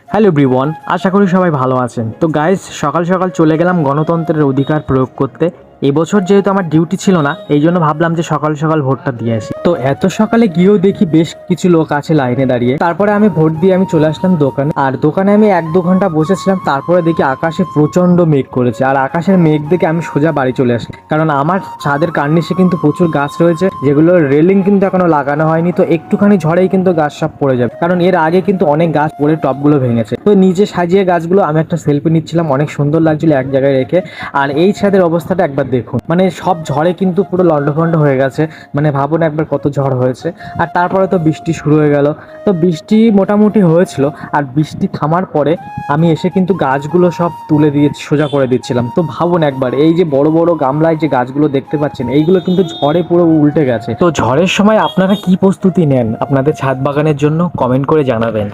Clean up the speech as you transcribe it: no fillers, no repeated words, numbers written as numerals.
Hello everyone, আশা করি সবাই ভালো আছেন। তো গাইস, সকাল সকাল চলে গেলাম গণতন্ত্রের অধিকার প্রয়োগ করতে। এবছর যেহেতু আমার ডিউটি ছিল না, এই জন্য ভাবলাম যে সকাল সকাল ভোটটা দিয়ে আসি। তো এত সকালে গিয়েও দেখি বেশ কিছু লোক আছে লাইনে দাঁড়িয়ে। তারপরে আমি ভোট দিয়ে আমি চলে আসলাম দোকানে। আর দোকানে আমি 1-2 ঘন্টা বসেছিলাম। তারপরে দেখি আকাশে প্রচন্ড মেঘ করেছে, আর আকাশের মেঘ দেখে আমি সোজা বাড়ি চলে আসি। কারণ আমার ছাদের কার্নিশে কিন্তু প্রচুর গাছ রয়েছে, যেগুলো রেলিং কিন্তু এখনো লাগানো হয়নি। তো একটুখানি ঝড়েই কিন্তু গাছ সব পড়ে যাবে, কারণ এর আগে কিন্তু অনেক গাছ পড়ে টপগুলো ভেঙেছে। তো নিজে সাজিয়ে গাছগুলো আমি একটা সেলফি নিচ্ছিলাম, অনেক সুন্দর লাগছিল এক জায়গায় রেখে। আর এই ছাদের অবস্থাটা একবার দেখুন, মানে সব ঝড়ে কিন্তু পুরো লন্ডভন্ড হয়ে গেছে। মানে ভাবুন একবার কত ঝড় হয়েছে। আর তারপরে তো বৃষ্টি শুরু হয়ে গেল। তো বৃষ্টি মোটামুটি হয়েছিল, আর বৃষ্টি থামার পরে আমি এসে কিন্তু গাছগুলো সব তুলে দিয়ে সোজা করে দিচ্ছিলাম। তো ভাবুন একবার, এই যে বড় বড় গামলায় যে গাছগুলো দেখতে পাচ্ছেন, এইগুলো কিন্তু ঝড়ে পুরো উল্টে গেছে। তো ঝড়ের সময় আপনারা কি প্রস্তুতি নেন আপনাদের ছাদ বাগানের জন্য, কমেন্ট করে জানাবেন।